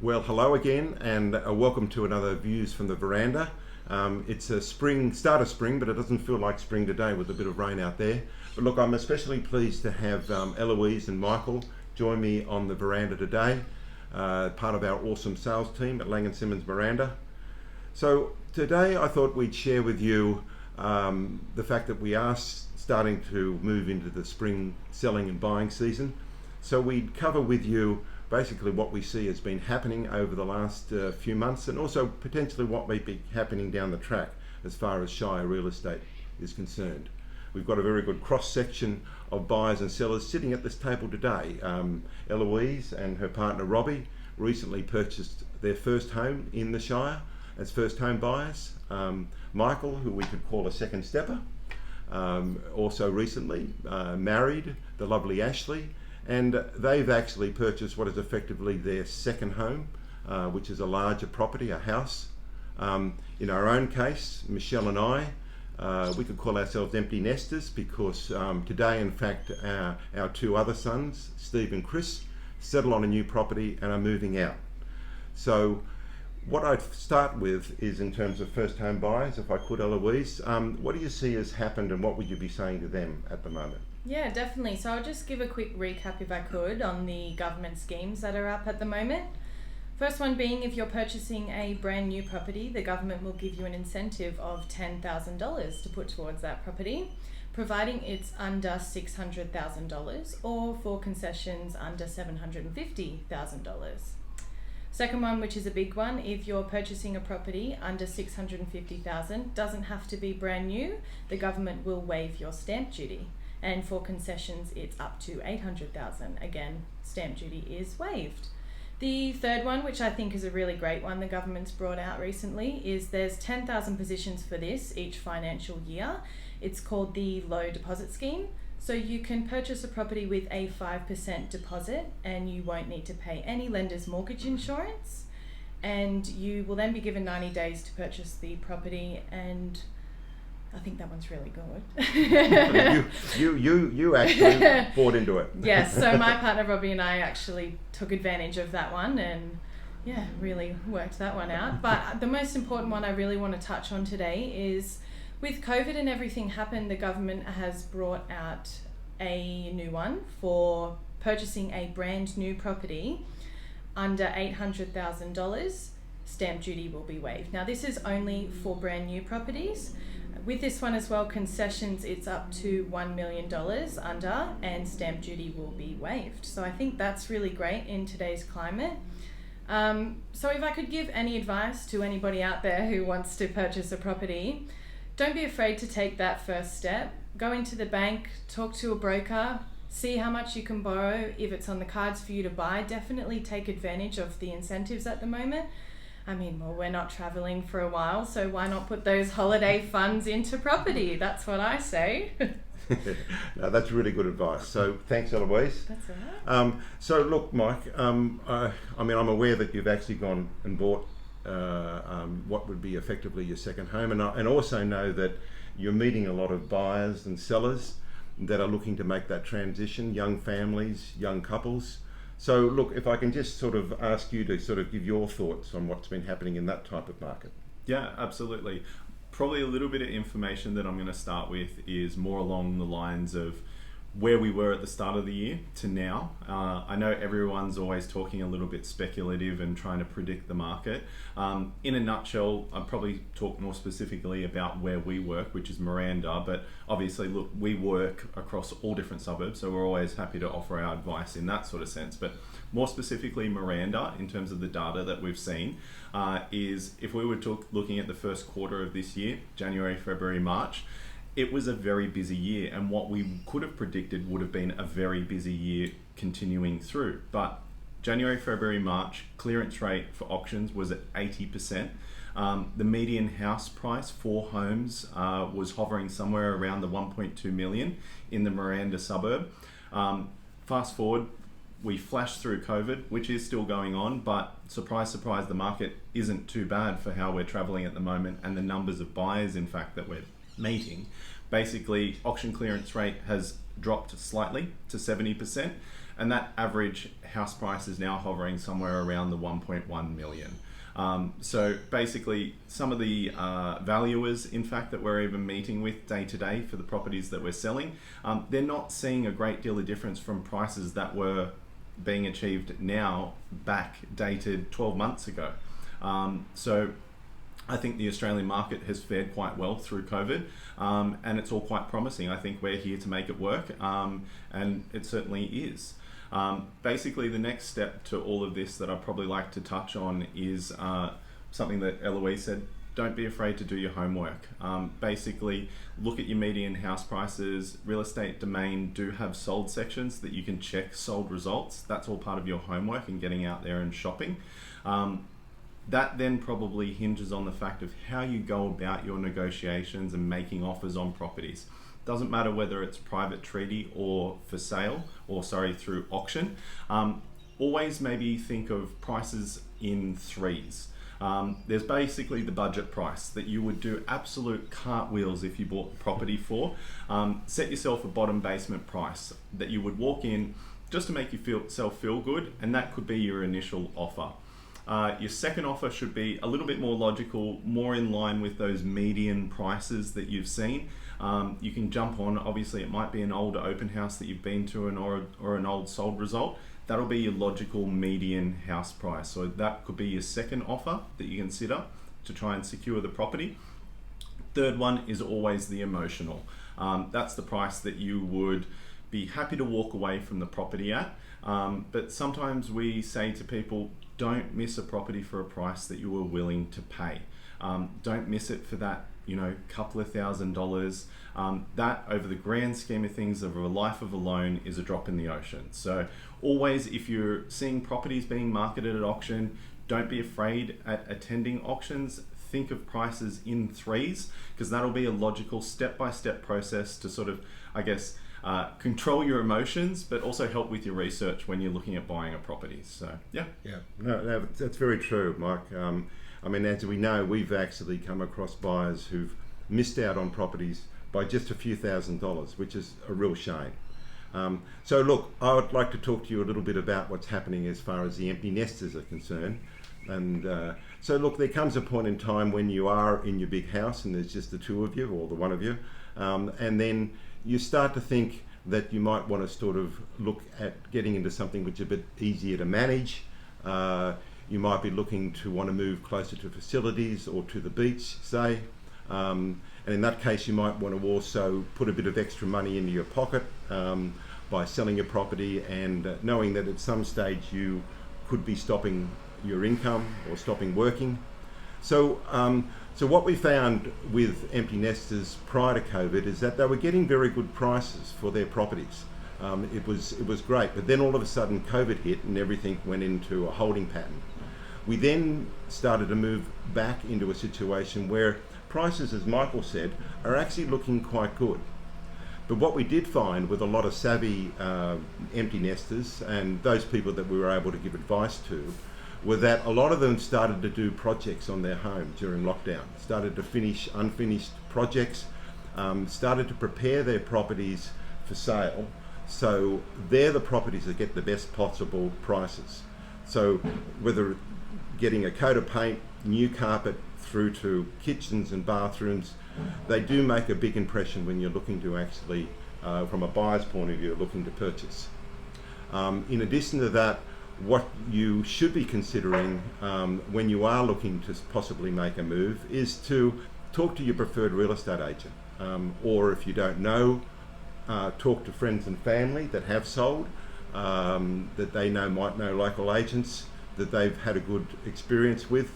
Well, hello again, and welcome to another Views from the Veranda. It's a start of spring, but it doesn't feel like spring today with a bit of rain out there. But look, I'm especially pleased to have Ellouise and Michael join me on the veranda today, part of our awesome sales team at Lang & Simmons Veranda. So today I thought we'd share with you the fact that we are starting to move into the spring selling and buying season. So we'd cover with you basically what we see has been happening over the last few months, and also potentially what may be happening down the track as far as Shire real estate is concerned. We've got a very good cross-section of buyers and sellers sitting at this table today. Ellouise and her partner Robbie recently purchased their first home in the Shire as first home buyers. Michael, who we could call a second stepper, also recently married the lovely Ashley, and they've actually purchased what is effectively their second home, which is a larger property, a house. In our own case, Michelle and I, we could call ourselves empty nesters because today, in fact, our two other sons, Steve and Chris, settle on a new property and are moving out. So what I'd start with is in terms of first home buyers, if I could, Ellouise, what do you see has happened and what would you be saying to them at the moment? Yeah, definitely. So I'll just give a quick recap, if I could, on the government schemes that are up at the moment. First one being, if you're purchasing a brand new property, the government will give you an incentive of $10,000 to put towards that property, providing it's under $600,000 or for concessions under $750,000. Second one, which is a big one, if you're purchasing a property under $650,000, doesn't have to be brand new, the government will waive your stamp duty. And for concessions, it's up to $800,000. Again, stamp duty is waived. The third one, which I think is a really great one the government's brought out recently, is there's 10,000 positions for this each financial year. It's called the Low Deposit Scheme. So you can purchase a property with a 5% deposit and you won't need to pay any lender's mortgage insurance. And you will then be given 90 days to purchase the property, and I think that one's really good. you actually bought into it. Yes, so my partner Robbie and I actually took advantage of that one and really worked that one out. But the most important one I really want to touch on today is, with COVID and everything happened, the government has brought out a new one for purchasing a brand new property under $800,000. Stamp duty will be waived. Now this is only for brand new properties. With this one as well, concessions, it's up to $1 million under, and stamp duty will be waived. So I think that's really great in today's climate. So if I could give any advice to anybody out there who wants to purchase a property, don't be afraid to take that first step. Go into the bank, talk to a broker, see how much you can borrow. If it's on the cards for you to buy, definitely take advantage of the incentives at the moment. I mean, well, we're not traveling for a while, so why not put those holiday funds into property? That's what I say. No, that's really good advice. So thanks, Ellouise. That's all right. So look, Mike, I'm aware that you've actually gone and bought what would be effectively your second home, and also know that you're meeting a lot of buyers and sellers that are looking to make that transition, young families, young couples. So look, if I can just sort of ask you to sort of give your thoughts on what's been happening in that type of market. Yeah, absolutely. Probably a little bit of information that I'm going to start with is more along the lines of where we were at the start of the year to now. I know everyone's always talking a little bit speculative and trying to predict the market. In a nutshell, I'll probably talk more specifically about where we work, which is Veranda, but obviously, look, we work across all different suburbs, so we're always happy to offer our advice in that sort of sense. But more specifically, Veranda, in terms of the data that we've seen, is if we were looking at the first quarter of this year, January, February, March, it was a very busy year, and what we could have predicted would have been a very busy year continuing through. But January, February, March, clearance rate for auctions was at 80%. The median house price for homes was hovering somewhere around the 1.2 million in the Veranda suburb. Fast forward, we flashed through COVID, which is still going on, but surprise, surprise, the market isn't too bad for how we're traveling at the moment, and the numbers of buyers, in fact, that we're meeting. Basically, auction clearance rate has dropped slightly to 70%, and that average house price is now hovering somewhere around the 1.1 million. So basically, some of the valuers, in fact, that we're even meeting with day to day for the properties that we're selling, they're not seeing a great deal of difference from prices that were being achieved now, back dated 12 months ago. So I think the Australian market has fared quite well through COVID, and it's all quite promising. I think we're here to make it work, and it certainly is. Basically, the next step to all of this that I'd probably like to touch on is something that Ellouise said. Don't be afraid to do your homework. Basically, look at your median house prices. Real Estate Domain do have sold sections that you can check sold results. That's all part of your homework and getting out there and shopping. That then probably hinges on the fact of how you go about your negotiations and making offers on properties. Doesn't matter whether it's private treaty or for sale, or through auction. Always maybe think of prices in threes. There's basically the budget price that you would do absolute cartwheels if you bought the property for. Set yourself a bottom basement price that you would walk in just to make yourself feel good, and that could be your initial offer. Your second offer should be a little bit more logical, more in line with those median prices that you've seen. You can jump on, obviously it might be an older open house that you've been to or an old sold result. That'll be your logical median house price. So that could be your second offer that you consider to try and secure the property. Third one is always the emotional. That's the price that you would be happy to walk away from the property at. But sometimes we say to people, don't miss a property for a price that you were willing to pay. Don't miss it for that, couple of $1,000s. That, over the grand scheme of things, of a life of a loan, is a drop in the ocean. So always, if you're seeing properties being marketed at auction, don't be afraid at attending auctions. Think of prices in threes, because that'll be a logical step-by-step process to sort of, control your emotions, but also help with your research when you're looking at buying a property. So, yeah. No, that's very true, Mike. As we know, we've actually come across buyers who've missed out on properties by just a few $1,000s, which is a real shame. So look, I would like to talk to you a little bit about what's happening as far as the empty nesters are concerned. And so look, there comes a point in time when you are in your big house and there's just the two of you or the one of you, and then you start to think that you might want to sort of look at getting into something which is a bit easier to manage. You might be looking to want to move closer to facilities or to the beach, say. And in that case, you might want to also put a bit of extra money into your pocket by selling your property and knowing that at some stage you could be stopping your income or stopping working. So what we found with empty nesters prior to COVID is that they were getting very good prices for their properties. It was great, but then all of a sudden COVID hit and everything went into a holding pattern. We then started to move back into a situation where prices, as Michael said, are actually looking quite good. But what we did find with a lot of savvy empty nesters and those people that we were able to give advice to were that a lot of them started to do projects on their home during lockdown, started to finish unfinished projects, started to prepare their properties for sale. So they're the properties that get the best possible prices. So whether getting a coat of paint, new carpet, through to kitchens and bathrooms, they do make a big impression when you're looking to actually, from a buyer's point of view, looking to purchase. In addition to that, what you should be considering when you are looking to possibly make a move is to talk to your preferred real estate agent. Or if you don't know, talk to friends and family that have sold, that they might know local agents that they've had a good experience with,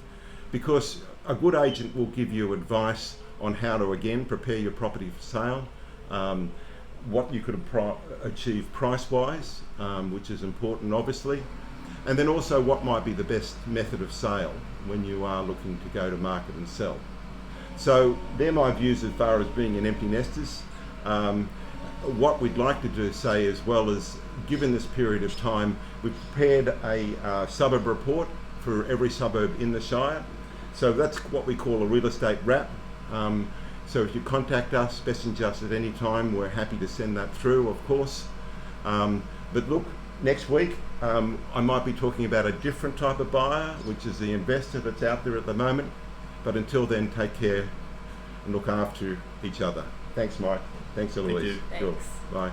because a good agent will give you advice on how to, again, prepare your property for sale, what you could achieve price-wise, which is important, obviously, and then also what might be the best method of sale when you are looking to go to market and sell. So they're my views as far as being an empty nesters. What we'd like to do, say, as well as, given this period of time, we've prepared a suburb report for every suburb in the Shire. So that's what we call a real estate wrap. So if you contact us, message us at any time, we're happy to send that through, of course. But look, Next week, I might be talking about a different type of buyer, which is the investor that's out there at the moment. But until then, take care and look after each other. Thanks, Mike. Thanks, Ellouise. you. Sure. Thanks. Bye.